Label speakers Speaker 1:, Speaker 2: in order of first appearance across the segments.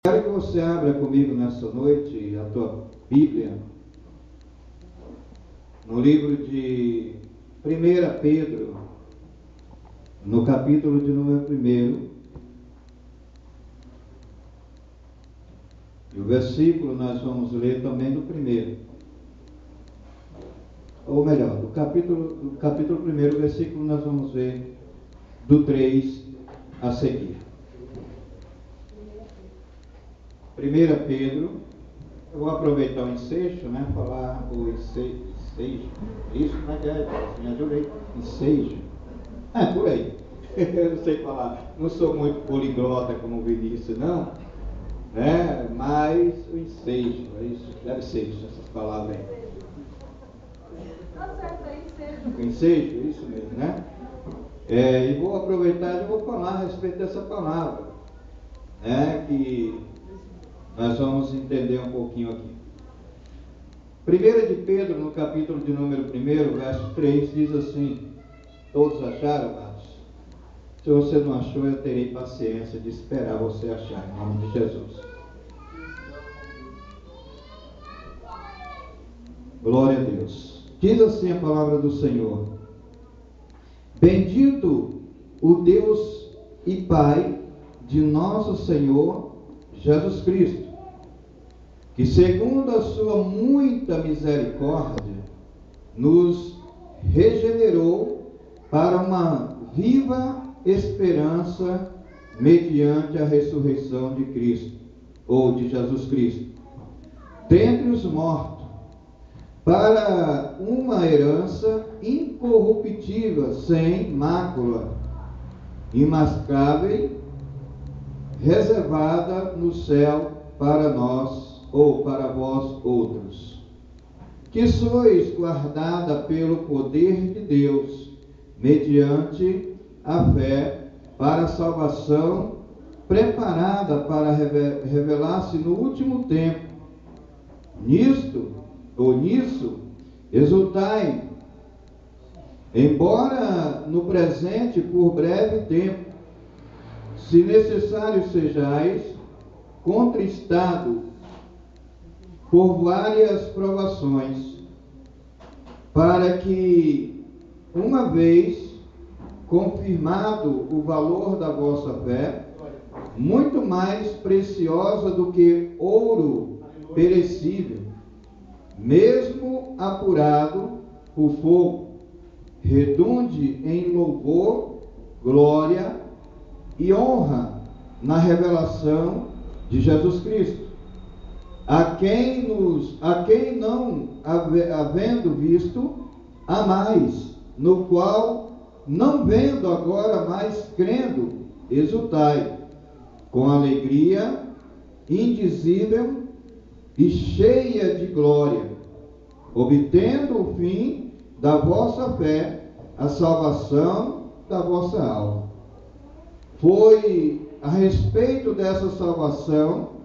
Speaker 1: Quero que você abra comigo nessa noite a tua Bíblia no livro de 1 Pedro, no capítulo de número 1. E o versículo nós vamos ler também do primeiro. Ou melhor, do capítulo 1, versículo nós vamos ver do 3 a seguir. 1 Pedro, eu vou aproveitar o ensejo, falar o ensejo, isso, como é que é? Me ajuda aí, ensejo, por aí, eu não sei falar, não sou muito poliglota como o Vinícius, não, mas o ensejo, isso, deve ser isso, essas palavras aí.
Speaker 2: Tá certo, é ensejo.
Speaker 1: O ensejo, isso mesmo, e vou aproveitar e vou falar a respeito dessa palavra, que nós vamos entender um pouquinho aqui. 1 de Pedro, no capítulo de número 1, verso 3, diz assim: todos acharam, amados? Se você não achou, eu terei paciência de esperar você achar, em nome de Jesus. Glória a Deus. Diz assim a palavra do Senhor: bendito o Deus e Pai de nosso Senhor Jesus Cristo, que segundo a sua muita misericórdia, nos regenerou para uma viva esperança mediante a ressurreição de Cristo, ou de Jesus Cristo, dentre os mortos, para uma herança incorruptível, sem mácula, imascável, reservada no céu para nós, ou para vós outros, que sois guardada pelo poder de Deus, mediante a fé, para a salvação, preparada para revelar-se no último tempo. Nisto, ou nisso, exultai, embora no presente por breve tempo, se necessário sejais, contristado por várias provações, para que, uma vez confirmado o valor da vossa fé, muito mais preciosa do que ouro perecível, mesmo apurado por fogo, redunde em louvor, glória e honra na revelação de Jesus Cristo, a quem não havendo visto, há mais, no qual, não vendo agora, mas crendo, exultai, com alegria indizível e cheia de glória, obtendo o fim da vossa fé, a salvação da vossa alma. Foi a respeito dessa salvação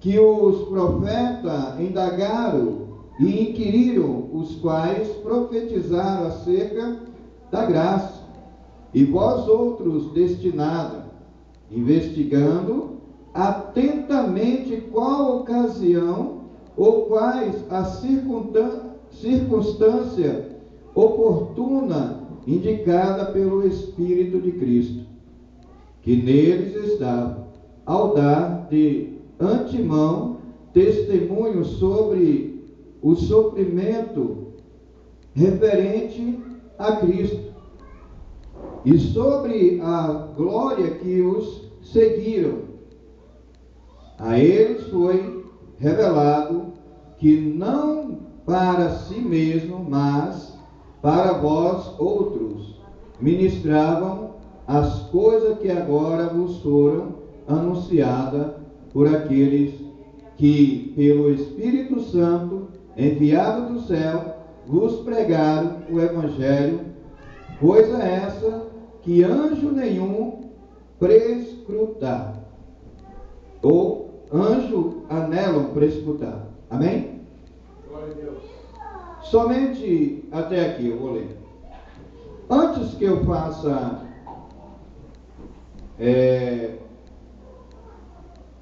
Speaker 1: que os profetas indagaram e inquiriram, os quais profetizaram acerca da graça, e vós outros destinada, investigando atentamente qual ocasião ou quais a circunstância oportuna indicada pelo Espírito de Cristo, que neles estava, ao dar de antemão testemunho sobre o sofrimento referente a Cristo e sobre a glória que os seguiram. A eles foi revelado que não para si mesmo, mas para vós outros ministravam as coisas que agora vos foram anunciadas por aqueles que, pelo Espírito Santo, enviado do céu, vos pregaram o Evangelho, coisa essa que anjo nenhum prescrutar, ou anjo anelam prescrutar. Amém?
Speaker 3: Glória a Deus.
Speaker 1: Somente até aqui eu vou ler. Antes que eu faça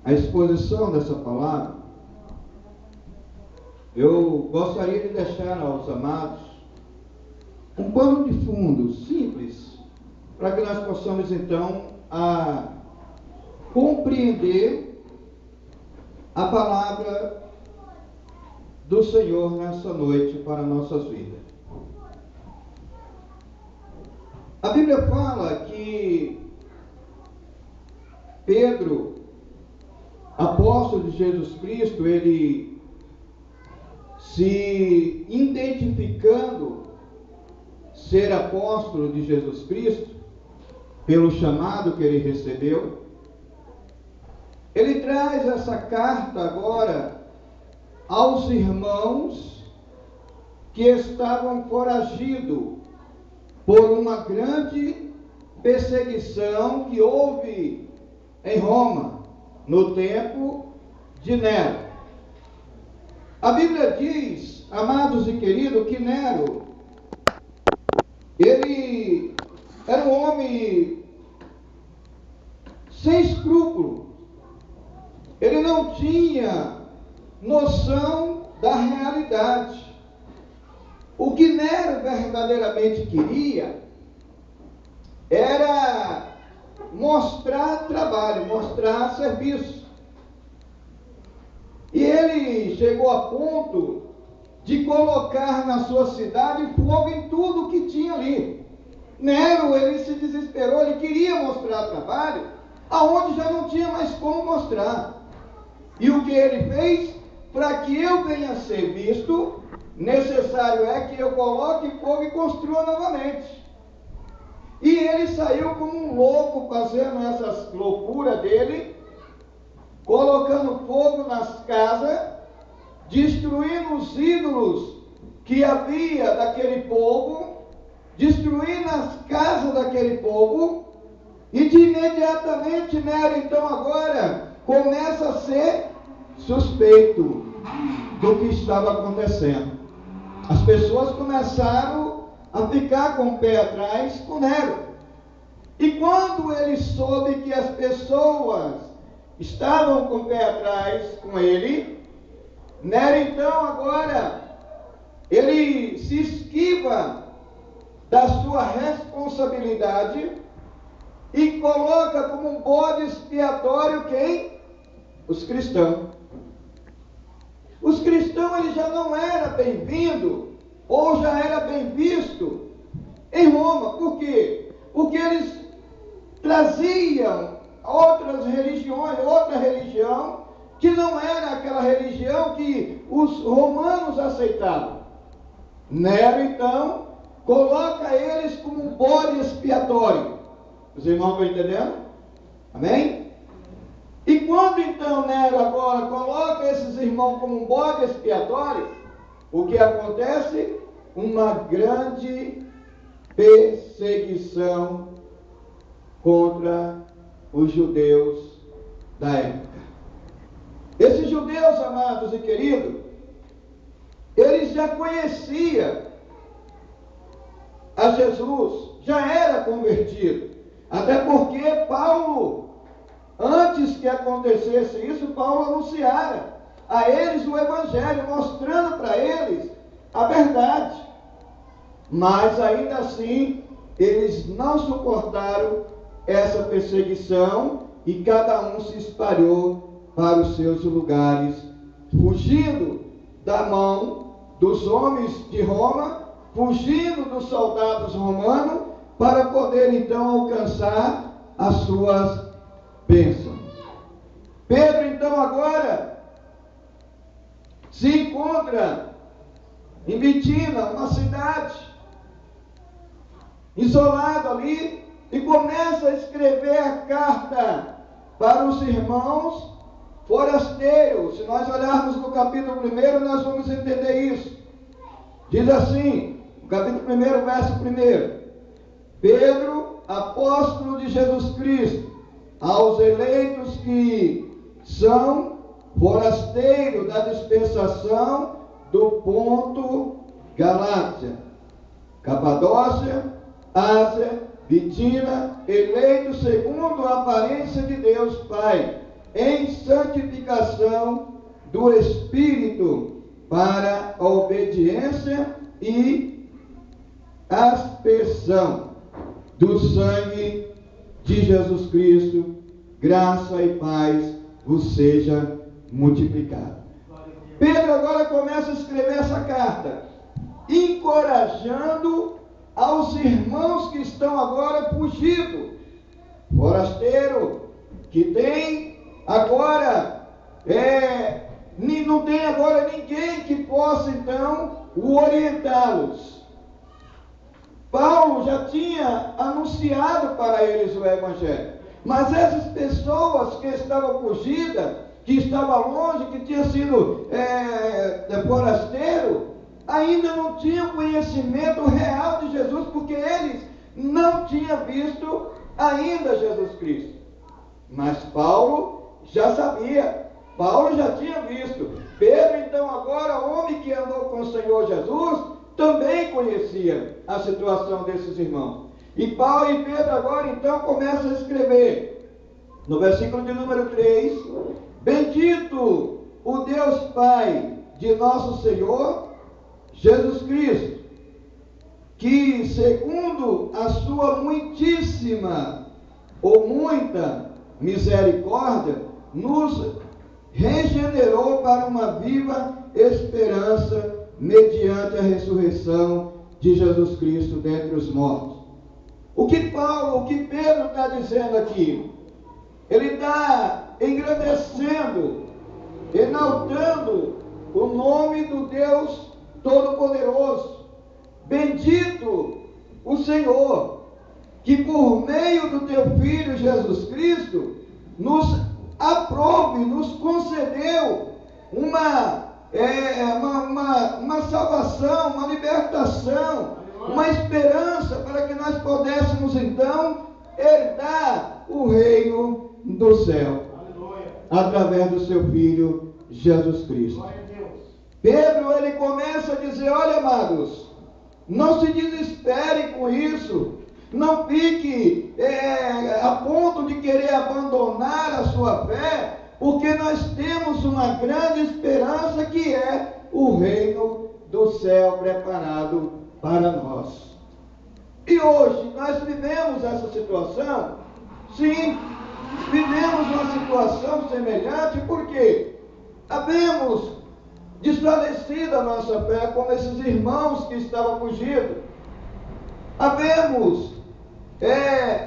Speaker 1: a exposição dessa palavra, eu gostaria de deixar aos amados um pano de fundo simples, para que nós possamos então compreender a palavra do Senhor nessa noite para nossas vidas. A Bíblia fala que Pedro, apóstolo de Jesus Cristo, ele se identificando ser apóstolo de Jesus Cristo, pelo chamado que ele recebeu, ele traz essa carta agora aos irmãos que estavam foragidos por uma grande perseguição que houve em Roma, no tempo de Nero. A Bíblia diz, amados e queridos, que Nero, ele era um homem sem escrúpulo. Ele não tinha noção da realidade. O que Nero verdadeiramente queria era mostrar trabalho, mostrar serviço. E ele chegou a ponto de colocar na sua cidade fogo em tudo que tinha ali. Nero, ele se desesperou, ele queria mostrar trabalho, aonde já não tinha mais como mostrar. E o que ele fez? Para que eu venha a ser visto, necessário é que eu coloque fogo e construa novamente. E ele saiu como um louco, fazendo essas loucuras dele, colocando fogo nas casas, destruindo os ídolos que havia daquele povo, destruindo as casas daquele povo, e de imediatamente Nero, então, agora, começa a ser suspeito do que estava acontecendo. As pessoas começaram a ficar com o pé atrás com Nero. E quando ele soube que as pessoas estavam com o pé atrás com ele, Nero, então, agora, ele se esquiva da sua responsabilidade e coloca como um bode expiatório quem? Os cristãos. Os cristãos, ele já não era bem-vindo, ou já era bem visto em Roma. Por quê? Porque eles traziam outras religiões, outra religião, que não era aquela religião que os romanos aceitavam. Nero, então, coloca eles como um bode expiatório. Os irmãos estão entendendo? Amém? E quando então Nero agora coloca esses irmãos como um bode expiatório, o que acontece? Uma grande perseguição contra os judeus da época. Esses judeus, amados e queridos, eles já conheciam a Jesus, já era convertido. Até porque Paulo, antes que acontecesse isso, Paulo anunciara a eles o Evangelho, mostrando para eles a verdade. Mas ainda assim, eles não suportaram essa perseguição e cada um se espalhou para os seus lugares, fugindo da mão dos homens de Roma, fugindo dos soldados romanos, para poder então alcançar as suas bênçãos. Pedro então agora se encontra em Bitina, uma cidade, isolado ali, e começa a escrever a carta para os irmãos forasteiros. Se nós olharmos no capítulo 1, nós vamos entender isso. Diz assim, no capítulo 1, verso 1: Pedro, apóstolo de Jesus Cristo, aos eleitos que são forasteiros da dispensação do Ponto, Galácia, Capadócia, Ásia, Bitina, eleitos segundo a aparência de Deus Pai, em santificação do Espírito para a obediência e aspersão do sangue de Jesus Cristo, graça e paz vos seja multiplicado. Pedro agora começa a escrever essa carta, encorajando aos irmãos que estão agora fugidos, forasteiro, que tem agora, não tem agora ninguém que possa então o orientá-los. Paulo já tinha anunciado para eles o Evangelho, mas essas pessoas que estavam fugidas, que estavam longe, que tinham sido forasteiro, ainda não tinham conhecimento real de Jesus, porque eles não tinham visto ainda Jesus Cristo. Mas Paulo já sabia, Paulo já tinha visto. Pedro, então, agora, homem que andou com o Senhor Jesus, também conhecia a situação desses irmãos. E Paulo e Pedro agora, então, começam a escrever, no versículo de número 3, bendito o Deus Pai de nosso Senhor Jesus Cristo, que segundo a sua muitíssima ou muita misericórdia, nos regenerou para uma viva esperança mediante a ressurreição de Jesus Cristo dentre os mortos. O que Pedro está dizendo aqui? Ele está engrandecendo, enaltando o nome do Deus Todo-Poderoso. Bendito o Senhor, que por meio do teu Filho Jesus Cristo, nos aprove, nos concedeu uma salvação, uma libertação, uma esperança para que nós pudéssemos então herdar o reino do céu, através do seu Filho Jesus Cristo. Pedro, ele começa a dizer: olha, amados, não se desespere com isso, não fique a ponto de querer abandonar a sua fé, porque nós temos uma grande esperança, que é o reino do céu preparado para nós. E hoje nós vivemos essa situação. Sim, vivemos uma situação semelhante, porque havemos desfalecido a nossa fé, como esses irmãos que estavam fugindo. Havemos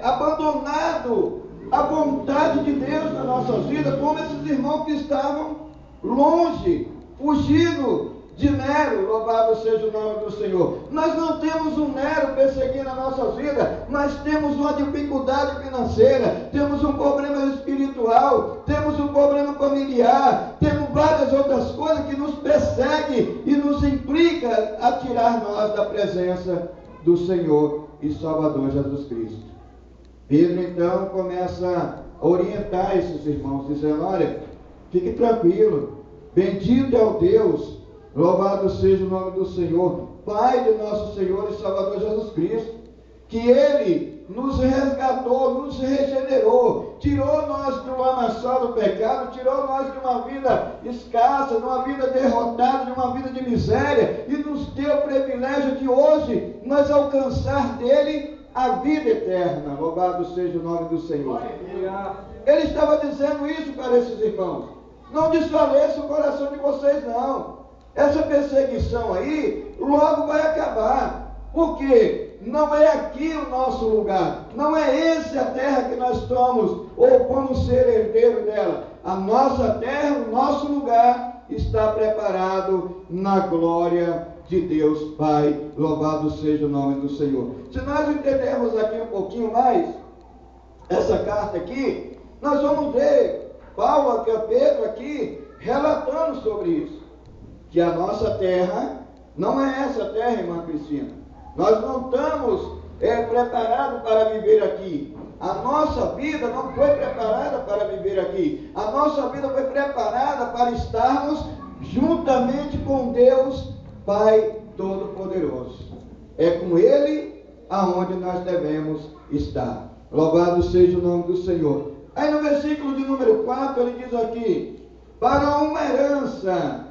Speaker 1: abandonado a vontade de Deus na nossa vida, como esses irmãos que estavam longe, fugindo de Nero. Louvado seja o nome do Senhor. Nós não temos um Nero perseguindo a nossa vida, mas temos uma dificuldade financeira, temos um problema espiritual, temos um problema familiar, temos várias outras coisas que nos perseguem e nos implica a tirar nós da presença do Senhor e Salvador Jesus Cristo. Pedro então começa a orientar esses irmãos, dizendo: olha, fique tranquilo, bendito é o Deus, louvado seja o nome do Senhor, Pai de nosso Senhor e Salvador Jesus Cristo, que Ele nos resgatou, nos regenerou, tirou nós do lamaçal do pecado, tirou nós de uma vida escassa, de uma vida derrotada, de uma vida de miséria, e nos deu o privilégio de hoje nós alcançar dele a vida eterna. Louvado seja o nome do Senhor. Ele estava dizendo isso para esses irmãos: não desfaleça o coração de vocês, não. Essa perseguição aí logo vai acabar, porque não é aqui o nosso lugar, não é essa a terra que nós estamos ou vamos ser herdeiro dela. A nossa terra, o nosso lugar está preparado na glória de Deus Pai. Louvado seja o nome do Senhor. Se nós entendermos aqui um pouquinho mais essa carta aqui, nós vamos ver Paulo, Pedro aqui relatando sobre isso, que a nossa terra não é essa terra, irmã Cristina. Nós não estamos preparados para viver aqui. A nossa vida não foi preparada para viver aqui. A nossa vida foi preparada para estarmos juntamente com Deus Pai Todo-Poderoso. É com Ele aonde nós devemos estar. Louvado seja o nome do Senhor. Aí no versículo de número 4 ele diz aqui: para uma herança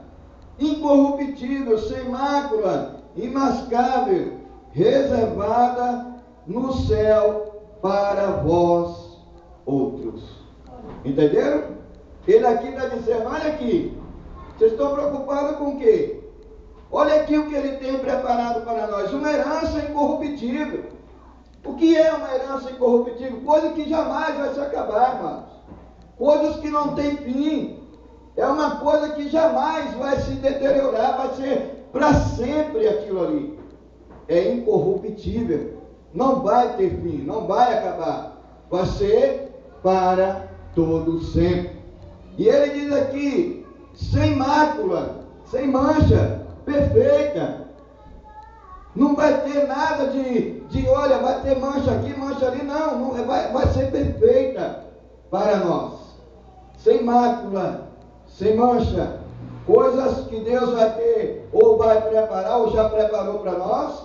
Speaker 1: incorruptível, sem mácula, imascável, reservada no céu para vós outros. Entenderam? Ele aqui está dizendo: olha aqui, vocês estão preocupados com o quê? Olha aqui o que ele tem preparado para nós, uma herança incorruptível. O que é uma herança incorruptível? Coisa que jamais vai se acabar, irmãos. Coisas que não têm fim. É uma coisa que jamais vai se deteriorar, vai ser para sempre aquilo ali. É incorruptível. Não vai ter fim, não vai acabar. Vai ser para todo sempre. E ele diz aqui: sem mácula, sem mancha, perfeita. Não vai ter nada de olha, vai ter mancha aqui, mancha ali. Não, vai ser perfeita para nós. Sem mácula, sem mancha. Coisas que Deus vai ter, ou vai preparar, ou já preparou para nós.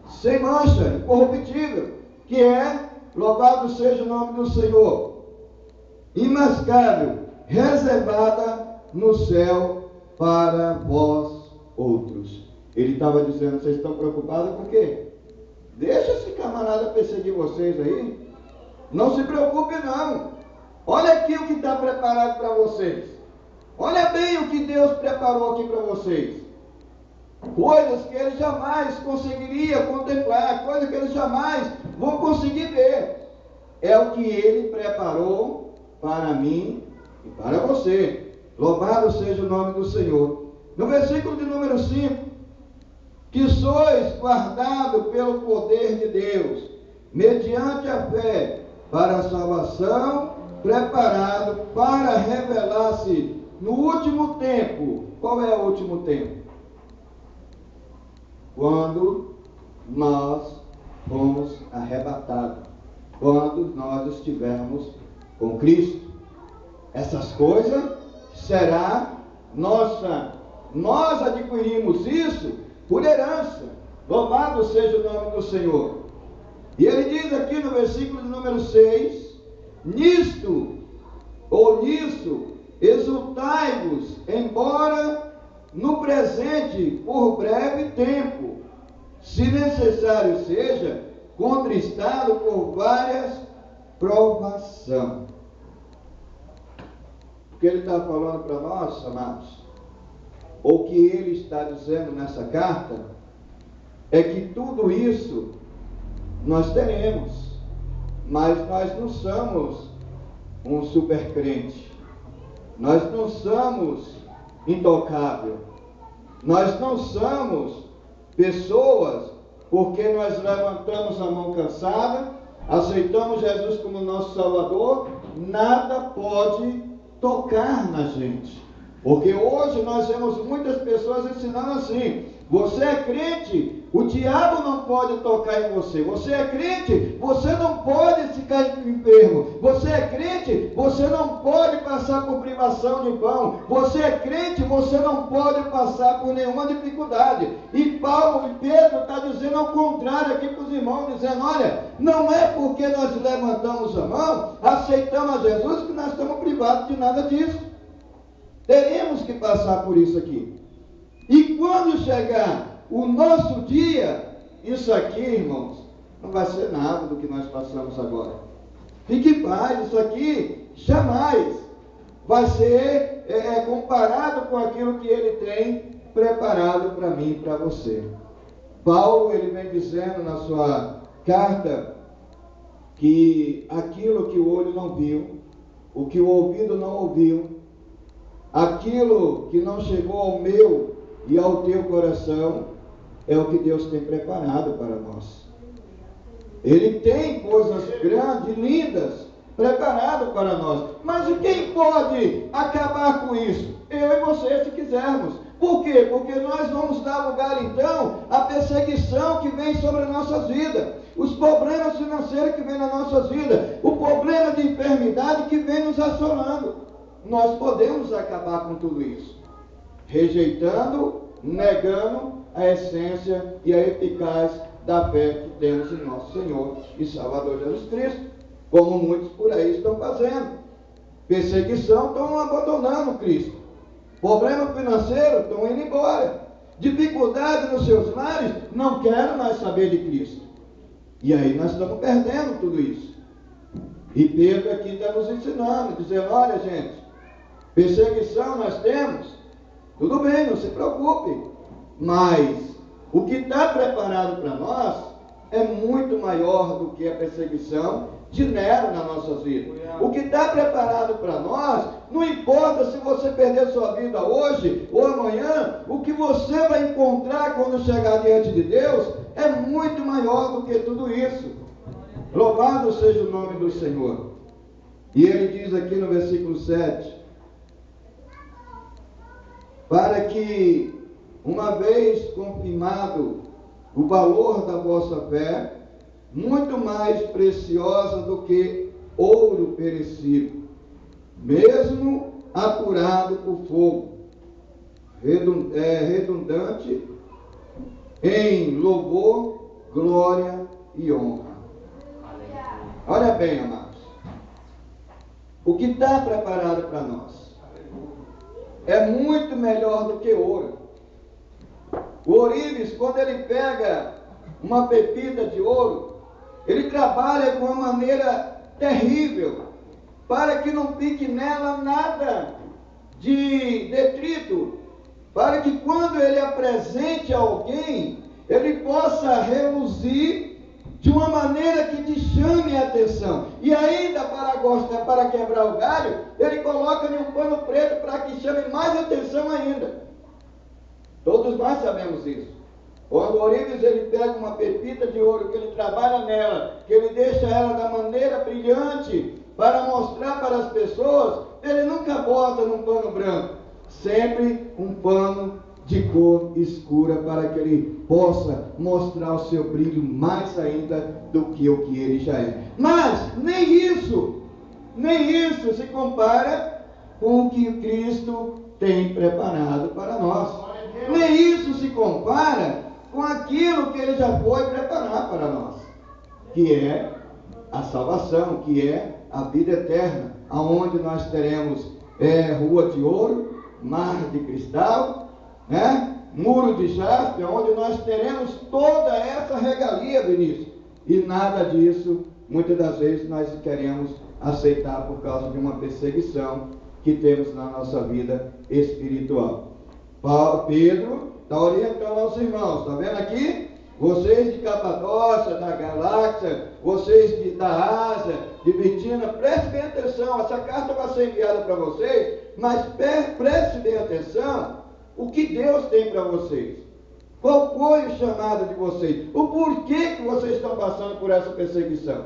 Speaker 1: Sem mancha, incorruptível. Que é, louvado seja o nome do Senhor, imascável, reservada no céu para vós outros. Ele estava dizendo: vocês estão preocupados com o quê? Deixa esse camarada perseguir vocês aí. Não se preocupe não. Olha aqui o que está preparado para vocês. Olha bem o que Deus preparou aqui para vocês. Coisas que eles jamais conseguiriam contemplar, coisas que eles jamais vão conseguir ver. É o que Ele preparou para mim e para você. Louvado seja o nome do Senhor. No versículo de número 5: que sois guardados pelo poder de Deus, mediante a fé, para a salvação, preparado para revelar-se no último tempo. Qual é o último tempo? Quando nós fomos arrebatados, quando nós estivermos com Cristo. Essas coisas será nossa. Nós adquirimos isso por herança. Louvado seja o nome do Senhor. E ele diz aqui no versículo de número 6: nisto, ou nisso, exultai-vos, embora no presente, por breve tempo, se necessário seja, contristado por várias provações. O que ele está falando para nós, amados, ou que ele está dizendo nessa carta, é que tudo isso nós teremos, mas nós não somos um super crente, nós não somos intocável, nós não somos pessoas porque nós levantamos a mão cansada, aceitamos Jesus como nosso Salvador, nada pode tocar na gente. Porque hoje nós vemos muitas pessoas ensinando assim: você é crente, o diabo não pode tocar em você. Você é crente, você não pode ficar enfermo. Você é crente, você não pode passar por privação de pão. Você é crente, você não pode passar por nenhuma dificuldade. E Paulo e Pedro está dizendo ao contrário aqui para os irmãos, dizendo: olha, não é porque nós levantamos a mão, aceitamos a Jesus, que nós estamos privados de nada disso. Teremos que passar por isso aqui. E quando chegar o nosso dia, isso aqui, irmãos, não vai ser nada do que nós passamos agora. Fique em paz, isso aqui jamais vai ser comparado com aquilo que ele tem preparado para mim e para você. Paulo, ele vem dizendo na sua carta que aquilo que o olho não viu, o que o ouvido não ouviu, aquilo que não chegou ao meu e ao teu coração, é o que Deus tem preparado para nós. Ele tem coisas grandes, lindas, preparado para nós. Mas quem pode acabar com isso? Eu e você, se quisermos. Por quê? Porque nós vamos dar lugar, então, à perseguição que vem sobre as nossas vidas, os problemas financeiros que vêm nas nossas vidas, o problema de enfermidade que vem nos assolando. Nós podemos acabar com tudo isso, rejeitando, negando a essência e a eficácia da fé que temos em nosso Senhor e Salvador Jesus Cristo, como muitos por aí estão fazendo. perseguição, estão abandonando Cristo. Problema financeiro, estão indo embora. Dificuldade nos seus lares, não quero mais saber de Cristo. E aí nós estamos perdendo tudo isso. E Pedro aqui está nos ensinando, dizendo, olha gente, perseguição nós temos, tudo bem, não se preocupe, mas o que está preparado para nós é muito maior do que a perseguição de Nero nas nossas vidas. O que está preparado para nós, não importa se você perder sua vida hoje ou amanhã, o que você vai encontrar quando chegar diante de Deus é muito maior do que tudo isso. Louvado seja o nome do Senhor. E ele diz aqui no versículo 7, para que, uma vez confirmado o valor da vossa fé, muito mais preciosa do que ouro perecível, mesmo apurado por fogo, redundante em louvor, glória e honra. Olha bem, amados, o que está preparado para nós é muito melhor do que ouro. O ourives, quando ele pega uma pepita de ouro, ele trabalha de uma maneira terrível, para que não fique nela nada de detrito, para que quando ele apresente a alguém, ele possa reluzir de uma maneira que te chame a atenção. E ainda para quebrar o galho, ele coloca em um pano preto para que chame mais atenção ainda. Todos nós sabemos isso. Quando o ourives ele pega uma pepita de ouro, que ele trabalha nela, que ele deixa ela da maneira brilhante para mostrar para as pessoas, ele nunca bota num pano branco, sempre um pano de cor escura, para que ele possa mostrar o seu brilho mais ainda do que o que ele já é. Mas nem isso se compara com o que Cristo tem preparado para nós. Nem isso se compara com aquilo que ele já foi preparar para nós, que é a salvação, que é a vida eterna, aonde nós teremos rua de ouro, mar de cristal, muro de jaspe, onde nós teremos toda essa regalia, Vinícius. E nada disso, muitas das vezes, nós queremos aceitar por causa de uma perseguição que temos na nossa vida espiritual. Pedro está orientando aos irmãos, está vendo aqui? Vocês de Capadócia, da Galáxia, vocês da Ásia, de Bitina, prestem bem atenção. Essa carta vai ser enviada para vocês, mas prestem bem atenção o que Deus tem para vocês. Qual foi o chamado de vocês? O porquê que vocês estão passando por essa perseguição?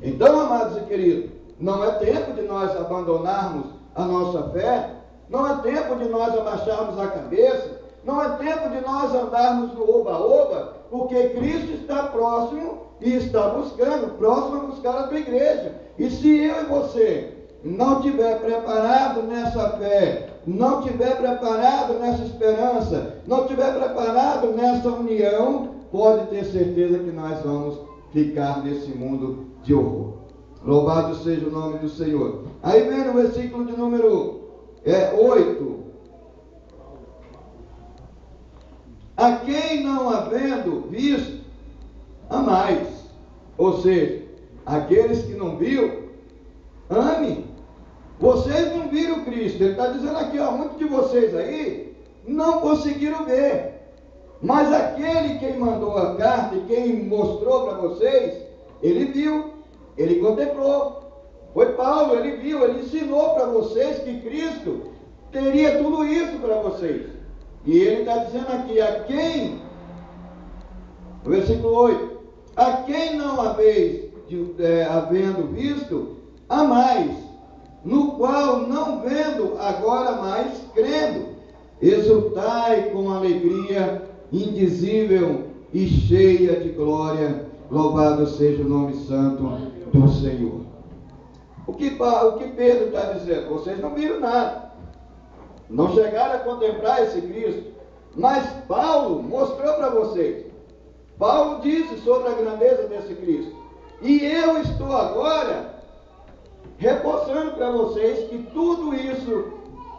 Speaker 1: Então, amados e queridos, não é tempo de nós abandonarmos a nossa fé, não é tempo de nós abaixarmos a cabeça, não é tempo de nós andarmos no oba-oba, porque Cristo está próximo e está buscando, próximo a buscar a tua igreja. E se eu e você não estiver preparado nessa fé, não estiver preparado nessa esperança, não estiver preparado nessa união, pode ter certeza que nós vamos ficar nesse mundo de horror. Louvado seja o nome do Senhor. Aí vem no versículo de número 8. A quem não havendo visto, amais. Ou seja, aqueles que não viram, ame. Vocês não viram Cristo. Ele está dizendo aqui, muitos de vocês aí não conseguiram ver. Mas aquele quem mandou a carta e quem mostrou para vocês, ele viu, ele contemplou. Foi Paulo, ele viu, ele ensinou para vocês que Cristo teria tudo isso para vocês. E ele está dizendo aqui, a quem, no versículo 8, a quem não havendo visto, amais, no qual não vendo, agora mais crendo, exultai com alegria indizível e cheia de glória, louvado seja o nome santo do Senhor. O que Pedro está dizendo? Vocês não viram nada, não chegaram a contemplar esse Cristo, mas Paulo mostrou para vocês. Paulo disse sobre a grandeza desse Cristo. E eu estou agora reforçando para vocês que tudo isso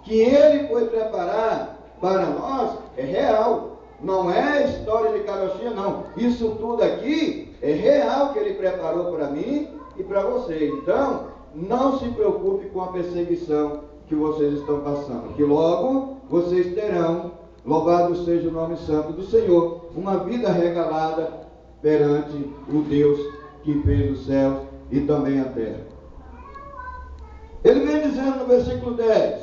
Speaker 1: que Ele foi preparar para nós é real. Não é história de carochinha, não. Isso tudo aqui é real que Ele preparou para mim e para vocês. Então, não se preocupe com a perseguição que vocês estão passando, que logo vocês terão, louvado seja o nome santo do Senhor, uma vida regalada perante o Deus que fez os céus e também a terra. Ele vem dizendo no versículo 10,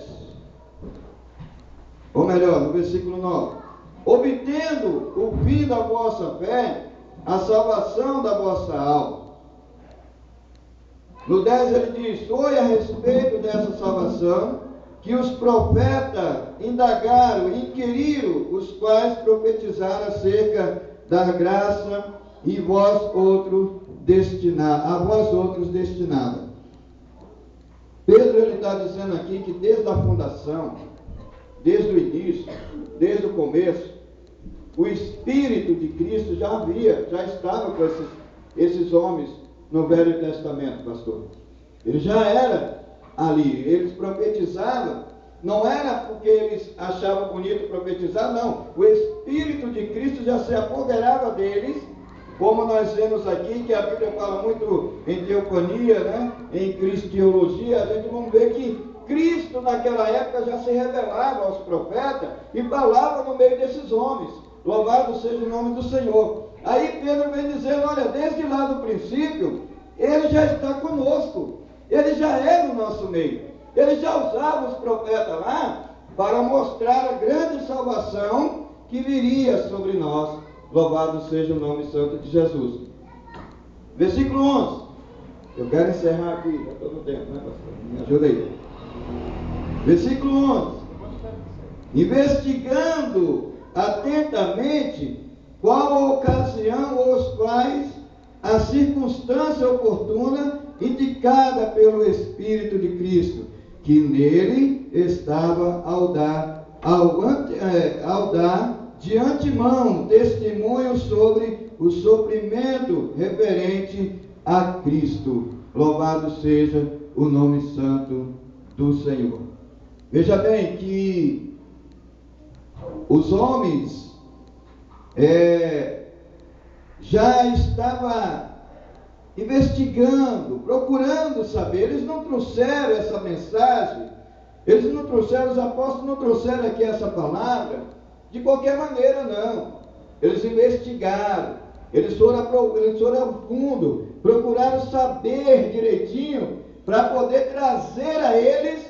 Speaker 1: ou melhor, no versículo 9: obtendo o fim da vossa fé, a salvação da vossa alma. No 10 ele diz: foi a respeito dessa salvação que os profetas indagaram e inquiriram, os quais profetizaram acerca da graça e a vós outros destinada. Pedro ele está dizendo aqui que desde a fundação, desde o início, desde o começo, o Espírito de Cristo já estava com esses homens no Velho Testamento, pastor. Ele já era ali, eles profetizavam, não era porque eles achavam bonito profetizar, não. O Espírito de Cristo já se apoderava deles, como nós vemos aqui, que a Bíblia fala muito em teofania, né? Em cristiologia, a gente vai ver que Cristo naquela época já se revelava aos profetas e falava no meio desses homens. Louvado seja o nome do Senhor. Aí Pedro vem dizendo: olha, desde lá do princípio, Ele já está conosco. Ele já é no nosso meio. Ele já usava os profetas lá para mostrar a grande salvação que viria sobre nós. Louvado seja o nome santo de Jesus. Versículo 11. Eu quero encerrar aqui, já estou no tempo, né, pastor? Me ajuda aí. Versículo 11. Investigando atentamente qual a ocasião ou os quais a circunstância oportuna indicada pelo Espírito de Cristo, que nele estava ao dar de antemão testemunho sobre o sofrimento referente a Cristo. Louvado seja o nome santo do Senhor. Veja bem que os homens já estavam investigando, procurando saber. Eles não trouxeram essa mensagem, eles não trouxeram, os apóstolos não trouxeram aqui essa palavra de qualquer maneira, não. Eles investigaram, eles foram ao fundo, procuraram saber direitinho para poder trazer a eles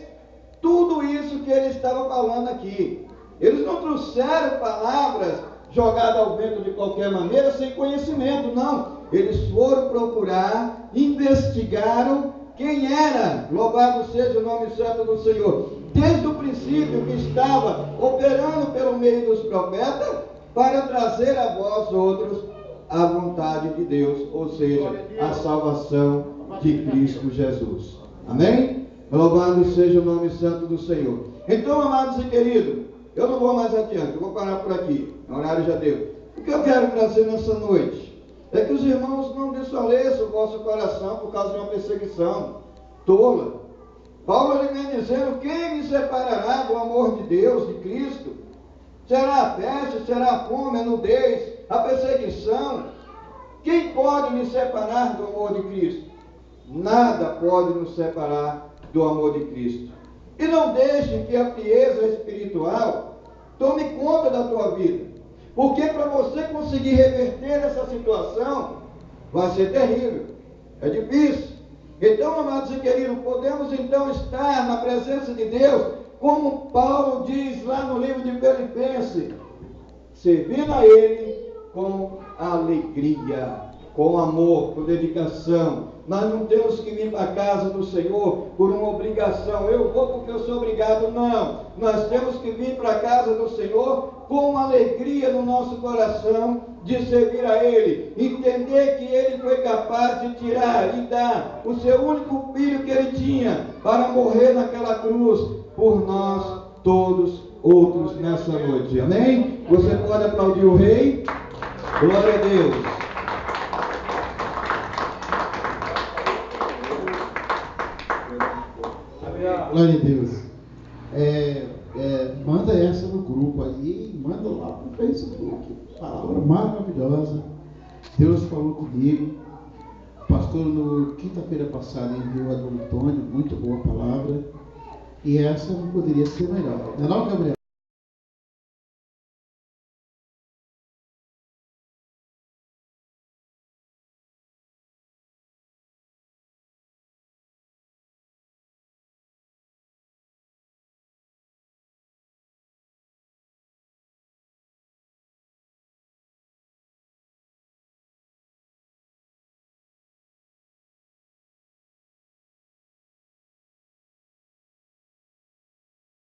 Speaker 1: tudo isso que ele estava falando aqui. Eles não trouxeram palavras jogadas ao vento de qualquer maneira, sem conhecimento, não. Eles foram procurar, investigaram quem era, louvado seja o nome santo do Senhor, desde o princípio, que estava operando pelo meio dos profetas, para trazer a vós outros a vontade de Deus, ou seja, a salvação de Cristo Jesus. Amém? Louvado seja o nome santo do Senhor. Então, amados e queridos, eu não vou mais adiante, eu vou parar por aqui, o horário já deu. O que eu quero trazer nessa noite é que os irmãos não desfaleçam o vosso coração por causa de uma perseguição tola. Paulo ele vem dizendo: quem me separará do amor de Deus, de Cristo? Será a peste, será a fome, a nudez, a perseguição? Quem pode me separar do amor de Cristo? Nada pode nos separar do amor de Cristo. E não deixe que a frieza espiritual tome conta da tua vida. Porque para você conseguir reverter essa situação, vai ser terrível. É difícil. Então, amados e queridos, podemos então estar na presença de Deus, como Paulo diz lá no livro de Filipenses, servindo a Ele com alegria, com amor, com dedicação. Nós não temos que vir para a casa do Senhor por uma obrigação. Eu vou porque eu sou obrigado. Não. Nós temos que vir para a casa do Senhor com uma alegria no nosso coração de servir a Ele. Entender que Ele foi capaz de tirar e dar o seu único filho que Ele tinha para morrer naquela cruz por nós todos outros nessa noite. Amém? Você pode aplaudir o Rei? Glória a Deus.
Speaker 3: Glória a Deus. Manda essa no grupo aí, manda lá pro Facebook. Palavra maravilhosa. Deus falou comigo. O pastor, no quinta-feira passada, enviou a do Antônio, muito boa palavra. E essa não poderia ser melhor. Não é não, Gabriel?